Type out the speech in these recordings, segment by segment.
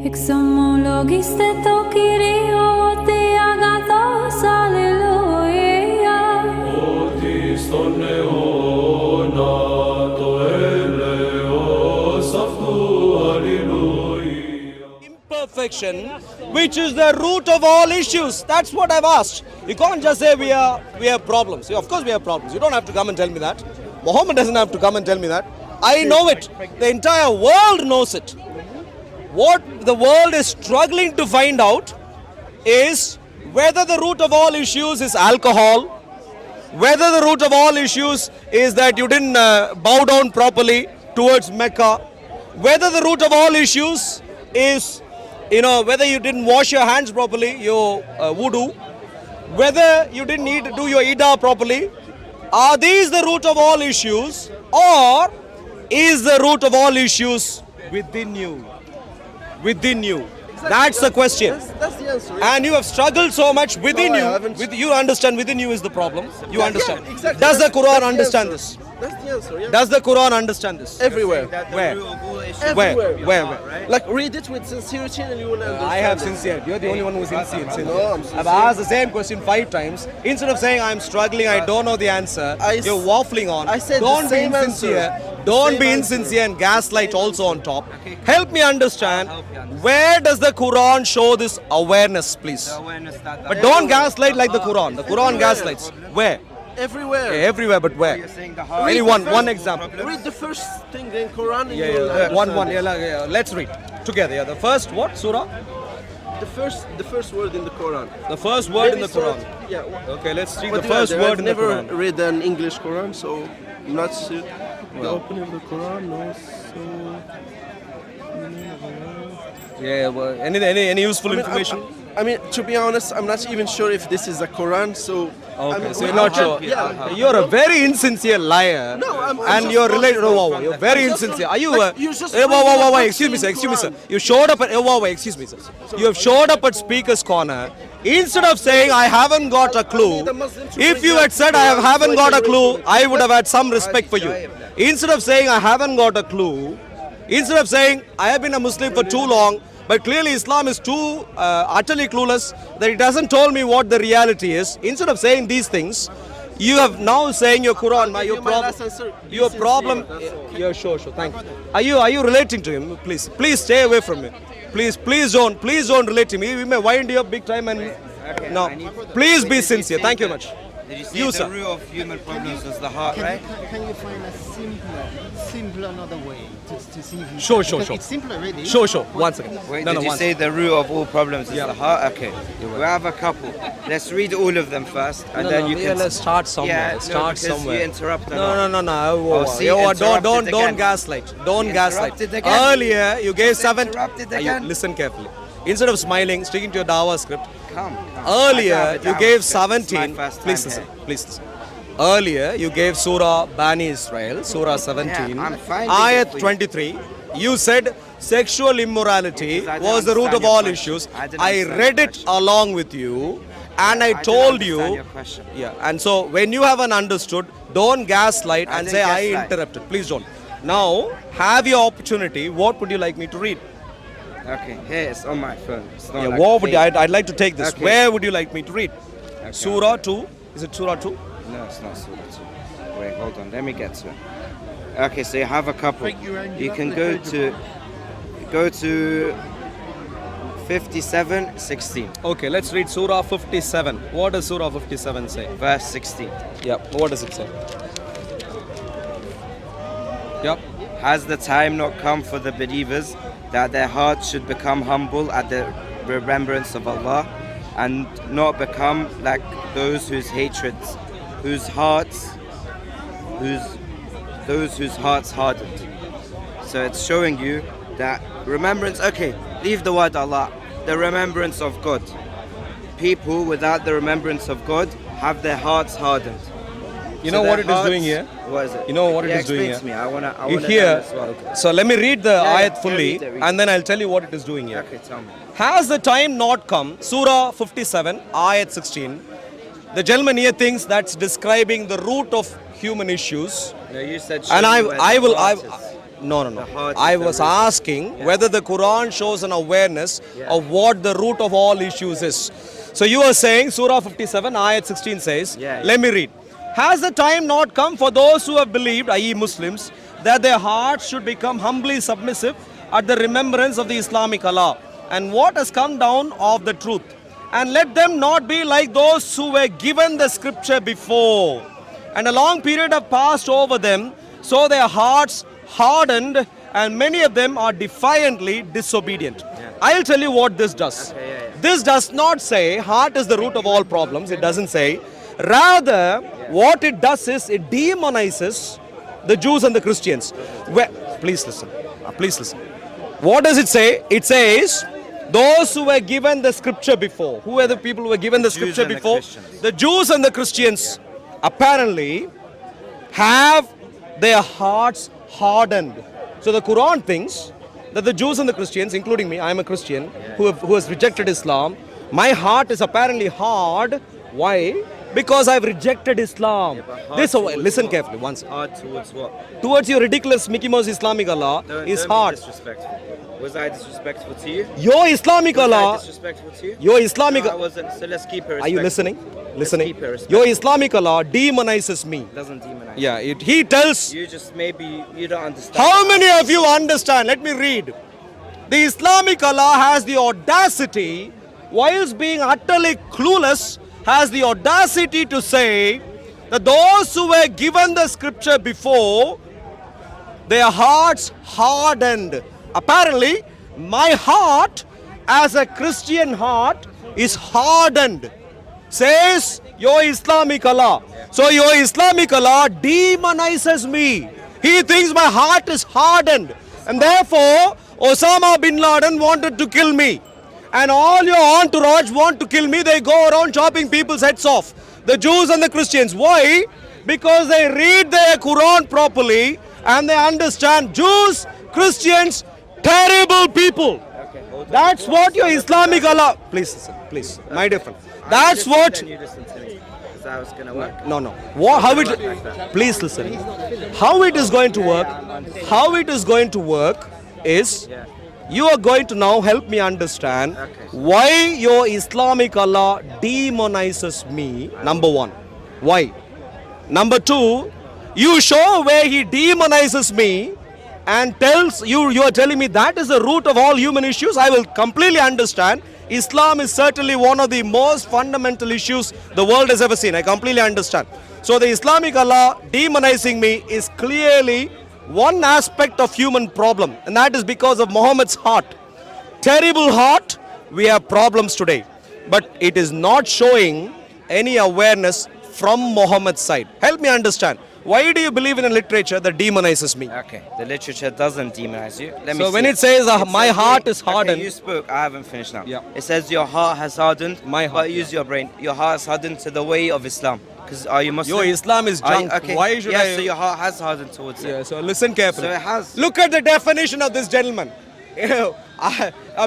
Exomologiste to Kyrio te agathos, alleluia. Otis ton neona to eleos aftu, alleluia. Imperfection, which is the root of all issues. That's what I've asked. You can't just say we have problems. Of course we have problems. You don't have to come and tell me that. Muhammad doesn't have to come and tell me that. I know it. The entire world knows it. What the world is struggling to find out is whether the root of all issues is alcohol, whether the root of all issues is that you didn't bow down properly towards Mecca, whether the root of all issues is, whether you didn't wash your hands properly, your wudu, whether you didn't need to do your ida properly. Are these the root of all issues, or is the root of all issues within you? Within you. Exactly. That's the question. That's the answer. And you have struggled so much within No, I you. haven't. You understand within you is the problem. You understand. Yeah, exactly. Does the That's Quran the understand answer. this? That's the answer, yeah. Does the Quran understand this? Everywhere. Where? Everywhere. Where? Like, read it with sincerity and you will understand. I have it. sincerity. You're the only one who's sincere. No, I'm sincere. I've asked the same question 5 times. Instead of saying I'm struggling, I don't know the answer, you're waffling on. I said don't the same be insincere. answer. Don't Same be answer. insincere and gaslight also on top. Help me understand. Where does the Quran show this awareness, please? But don't gaslight like the Quran. The Quran gaslights. Where? Everywhere. Everywhere, but where? Any one example. Read the first thing in Quran and Yeah, you will yeah. One. understand it. Yeah, let's read together. Yeah, the first what? Surah? The first word in the Quran. The first word in the Maybe Quran. it's not- Yeah. Okay, let's read What the do you first do? word I've in the never Quran. read an English Quran, so I'm not sure. The opening of the Quran, no. Yeah, well, any useful information? I mean, to be honest, I'm not even sure if this is a Quran, so. Okay, so we you're not have- sure. Yeah. You're a very insincere liar. No, I'm and just you're not related. sure. Whoa, you're very I'm just insincere. not- Are you? like, you just Whoa, read the excuse me, sir. Quran. Excuse me, sir. You showed up at. Excuse me, sir. You have showed up at Speaker's Corner. Instead of saying I haven't got a clue, if you had said I haven't got a clue, I would have had some respect for you. Instead of saying I haven't got a clue, instead of saying I have been a Muslim for too long, but clearly Islam is too utterly clueless that it hasn't told me what the reality is. Instead of saying these things, you have now saying your Quran, I'll give you my last answer. Be your sincere, problem. that's all. Yeah, sure. Thank you. Are you relating to him? Please stay away from me. Please don't relate to me. We may wind you up big time and no. Please be sincere. Thank you much. Did you say You, the sir. root of human problems is the heart, right? Can you find a simpler another way to see if you Sure. because it's simpler really. Sure. One second. Wait, No, did you one say the root of all problems is Yeah. the heart? Okay, we have a couple. Let's read all of them first, and then you can. let's start somewhere. Yeah, start because somewhere. You interrupt a No. lot. Whoa, Oh, see, Yo, interrupted don't again. gaslight. Don't You gaslight. interrupted again. Earlier, you gave 7. interrupted You again. listen carefully. Instead of smiling, sticking to your Dawa script. Come. Earlier, you gave It's my 17. first Please time listen. here. Please listen. Earlier, you gave Surah Bani Israel, Surah 17, Yeah, I'm finding Ayat it for you. 23. You said sexual immorality Because I was the didn't root of understand your all question. issues. I didn't I understand read your it question. along with you, and I didn't told understand you. your question. Yeah, and so when you haven't understood, don't gaslight and didn't say I gaslight. interrupted. Please don't. Now, have your opportunity. What would you like me to read? Okay, here it's on my phone. It's not Yeah, like what would you, fake. I'd like to take this. Okay. Where would you like me to read? Okay. Surah 2. Is it Surah 2? No, it's not Surah 2. Wait, hold on. Let me get to it. Okay, so you have a couple. You can go to 57:16, Okay, let's read Surah 57. What does Surah 57 say? verse 16. Yep, what does it say? Yep. Has the time not come for the believers that their hearts should become humble at the remembrance of Allah, and not become like those whose hatreds, whose hearts hardened? So it's showing you that remembrance, okay, leave the word Allah, the remembrance of God. People without the remembrance of God have their hearts hardened. You So know their what it is doing hearts- here? What is it? You know what it Yeah, is doing explain here? to me. I You wanna hear, know as well. so let me read the Yeah, ayat yeah, fully read it. and then I'll tell you what it is doing here. Okay, tell me. Has the time not come? Surah 57, ayat 16. The gentleman here thinks that's describing the root of human issues. No, you said And show me where the heart is. No. heart is I the was root. asking whether the Quran shows an awareness of what the root of all issues is. So you are saying Surah 57, Ayat 16 says, Yeah. let me read. Has the time not come for those who have believed, i.e. Muslims, that their hearts should become humbly submissive at the remembrance of the Islamic Allah and what has come down of the truth? And let them not be like those who were given the scripture before. And a long period have passed over them, so their hearts hardened, and many of them are defiantly disobedient. I'll tell you what this does. This does not say heart is the root of all problems. It doesn't say. Rather, what it does is it demonizes the Jews and the Christians. Please listen. Please listen. What does it say? It says, those who were given the scripture before. Who were the people who were given the Jews scripture and the before? Christians. The Jews and the Christians apparently have their hearts hardened. So the Quran thinks that the Jews and the Christians, including me, I am a Christian who has rejected Islam. My heart is apparently hard. Why? Because I've rejected Islam. Listen carefully once. Hard towards what? Towards your ridiculous Mickey Mouse Islamic Allah is Don't be hard. disrespectful. Was I disrespectful to you? Your Islamic Was I Allah, disrespectful to you? your Islamic, No, I wasn't. So let's keep it respectful. are you listening? Listening. keep it respectful. Your Islamic Allah demonizes me. Doesn't demonize. Yeah, he tells. You just maybe you don't understand. How many of you understand? Let me read. The Islamic Allah has the audacity, whilst being utterly clueless, has the audacity to say that those who were given the scripture before, their hearts hardened. Apparently, my heart as a Christian heart is hardened, says your Islamic Allah. So your Islamic Allah demonizes me. He thinks my heart is hardened, and therefore Osama bin Laden wanted to kill me, and all your entourage want to kill me. They go around chopping people's heads off, the Jews and the Christians. Why? Because they read their Quran properly and they understand Jews, Christians, terrible people. Okay, hold on. That's what your Islamic Allah. Please listen, please, my dear friend. That's what. Then you listen to me. Is that how it's gonna work? No. How it? Please listen. How it is going to work? How it is going to work is Yeah. you are going to now help me understand Okay. why your Islamic Allah demonizes me. Number one, why? Number two, you show where he demonizes me and tells you. You are telling me that is the root of all human issues. I will completely understand. Islam is certainly one of the most fundamental issues the world has ever seen. I completely understand. So the Islamic Allah demonizing me is clearly one aspect of human problem, and that is because of Muhammad's heart. Terrible heart, we have problems today. But it is not showing any awareness from Muhammad's side. Help me understand. Why do you believe in a literature that demonizes me? Okay, the literature doesn't demonize you. Let me So see when it says my says heart here- is hardened, Okay, you spoke. I haven't finished now. Yeah. It says your heart has hardened. My heart, But use your brain. Your heart is hardened to the way of Islam. Because are you Muslim? your Islam is Are you- junk. okay. Why should yeah, I? so your heart has hardened towards it. Yeah, so listen carefully. So it has. Look at the definition of this gentleman.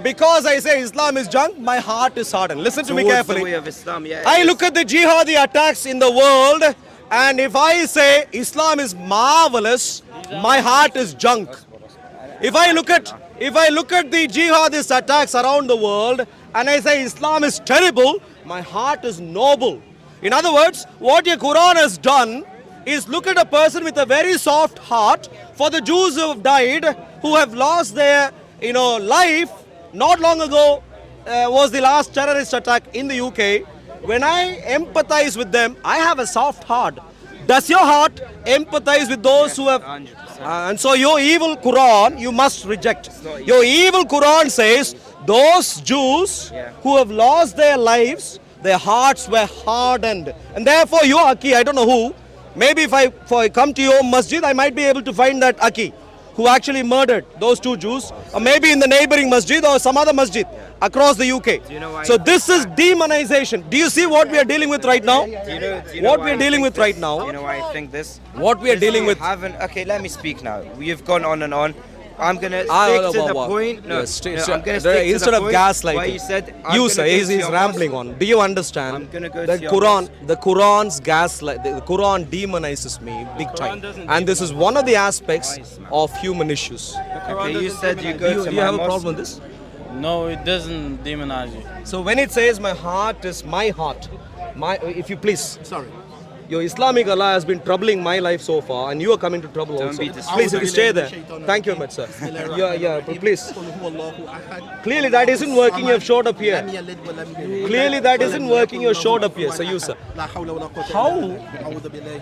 Because I say Islam is junk, my heart is hardened. Listen to me Towards carefully. the way of Islam, yeah. I look at the jihadi attacks in the world, and if I say Islam is marvelous, my heart is junk. If I look at the jihadist attacks around the world and I say Islam is terrible, my heart is noble. In other words, what your Quran has done is look at a person with a very soft heart. For the Jews who have died, who have lost their life, not long ago was the last terrorist attack in the UK. When I empathize with them, I have a soft heart. Does your heart empathize with those who have? 100%. And so your evil Quran you must reject. not Your evil Quran says those Jews Yeah. who have lost their lives, their hearts were hardened. And therefore you, Aki, I don't know who, maybe if I come to your masjid, I might be able to find that Aki who actually murdered those two Jews, or maybe in the neighboring masjid or some other masjid across the UK. you know why So I this is demonization. Do you see what we are dealing with right now? Do you know What why we are I dealing think with this? right now? You know why I think this? What we are Because dealing you with. Haven't. Okay, let me speak now. You've gone on and on. I'm gonna Ah, stick no, to the wow. point. No, Yes, no, so I'm gonna there- stick to instead the of point gaslighting, where you said I'm you gonna say go he's to your rambling mosque. on. Do you understand? I'm gonna go the to your Quran, mosque. the Quran's gaslight. The Quran demonizes me big time, doesn't and this is one of the aspects Nice, man. of human issues. Okay, you said you Do go you, to do you my have a mosque. problem with this? No, it doesn't demonize you. So when it says my heart is my heart, if you please. Sorry. Your Islamic Allah has been troubling my life so far, and you are coming to trouble Don't also. be Please, if you stay there. Thank you very much, sir. Yeah, but please. Clearly, that isn't working. You have showed up here. Clearly, that isn't working. You showed up here. So you, sir. How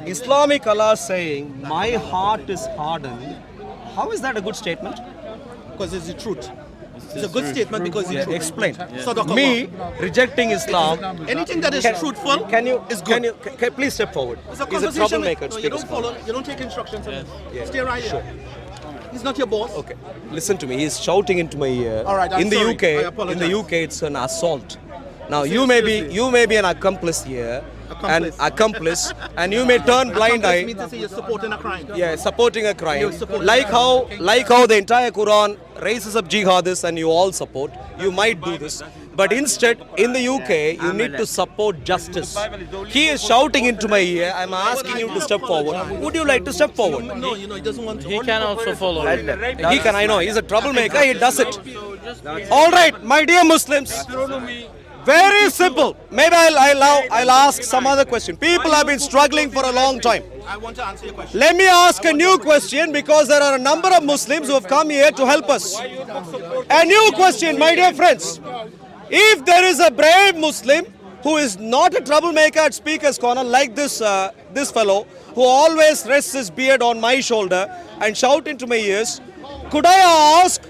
Islamic Allah saying my heart is hardened? How is that a good statement? Because it's the truth. It's a good statement because it's the truth. Explain. Sadaqallah. Me rejecting Islam. Anything that is truthful Can you? is good. Can you please step forward? It's a He's a conversation. troublemaker. No, you Speak don't as follow. You don't take instructions from him. Stay right here. He's not your boss. Okay, listen to me. He's shouting into my ear. All right, I'm in the sorry. I UK, in apologize. the UK, it's an assault. Now you may be an accomplice here, and you may turn blind Accomplice me eye. to say you're supporting a crime. Yeah, supporting a crime. You're supporting Like a crime. how the entire Quran raises up jihadists and you all support. You might do this, but instead in the UK you need to support justice. He is shouting into my ear. I'm asking him to step forward. Would you like to step forward? No, he doesn't want to. He can also follow you. He can. I know. He's a troublemaker. He does it. All right, my dear Muslims. Very simple. Maybe I'll ask some other question. People have been struggling for a long time. I want to answer your question. Let me ask a new question because there are a number of Muslims who have come here to help us. A new question, my dear friends. If there is a brave Muslim who is not a troublemaker at Speaker's Corner like this fellow who always rests his beard on my shoulder and shout into my ears, could I ask,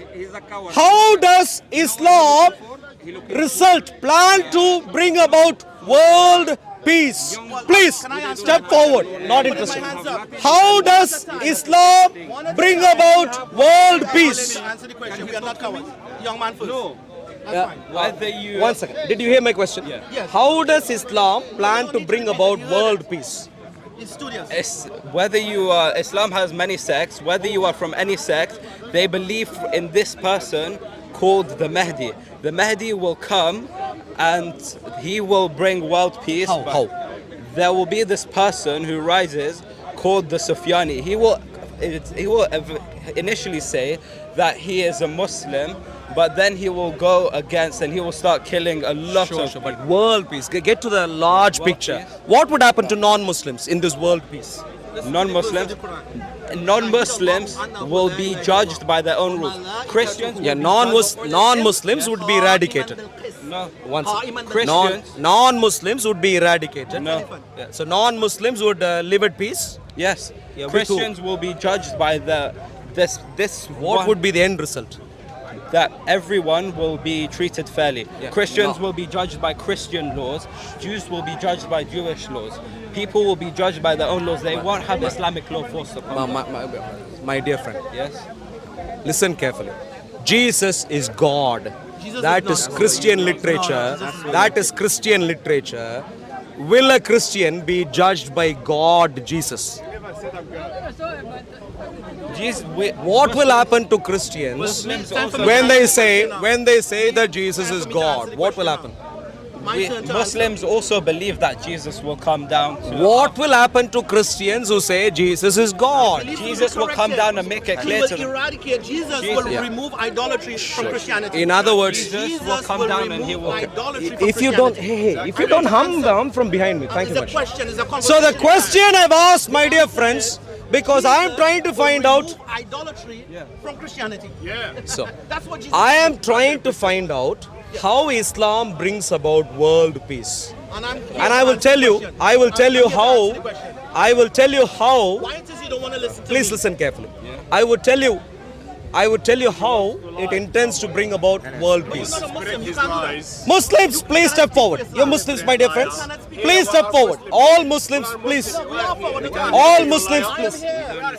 how does Islam plan to bring about world peace? Please step forward. Not interested. How does Islam bring about world peace? Answer the question. We are not cowards. Young man first. No. Whether you One second. Did you hear my question? Yes. How does Islam plan to bring about world peace? It's studious. whether you are Islam has many sects, whether you are from any sect, they believe in this person called the Mahdi. The Mahdi will come and he will bring world peace. How? There will be this person who rises called the Sufyani. He will initially say that he is a Muslim, but then he will go against and he will start killing a lot of people. But world peace. Get to the large picture. What would happen to non-Muslims in this world peace? Non-Muslims will be judged by their own rules. Christians, Yeah, non-Muslims would be eradicated. no. One second. Christians, Non-Muslims would be eradicated. no. Yeah, so non-Muslims would live at peace. Yes, Yeah, with Christians will be judged by this. What would be the end result? that everyone will be treated fairly. Yeah. Christians No. will be judged by Christian laws. Jews will be judged by Jewish laws. People will be judged by their own laws. They won't have Islamic law forced upon them. My dear friend, Yes. listen carefully. Jesus is God. Jesus That is is not. Christian No, literature. Jesus is not. That is Christian literature. Will a Christian be judged by God, Jesus? What will happen to Christians Muslims also- when they say that Jesus is God? What will happen? Muslims also believe that Jesus will come down to. What will happen to Christians who say Jesus is God? Jesus will come down and make it clear to He them. will eradicate. Jesus will Yeah. remove idolatry from Christianity. In other words, Jesus will come down and he remove will- idolatry from if you don't, Christianity. if you don't hum from behind me, thank you It's a much. question. It's a So conversation. the question I've asked, my dear friends, because I am trying to find out. Remove idolatry from Christianity. So That's what Jesus. I am trying to find out how Islam brings about world peace. And I will tell you, I will tell you how. I will tell you how. Why it is you don't want to listen to Please me? listen carefully. I would tell you how it intends to bring about world peace. You're not a Muslim. You can't do that. Muslims, please step forward. You're Muslims, my dear friends. Please step forward. All Muslims, please. We are forward. You can't. All Muslims, I am please. here.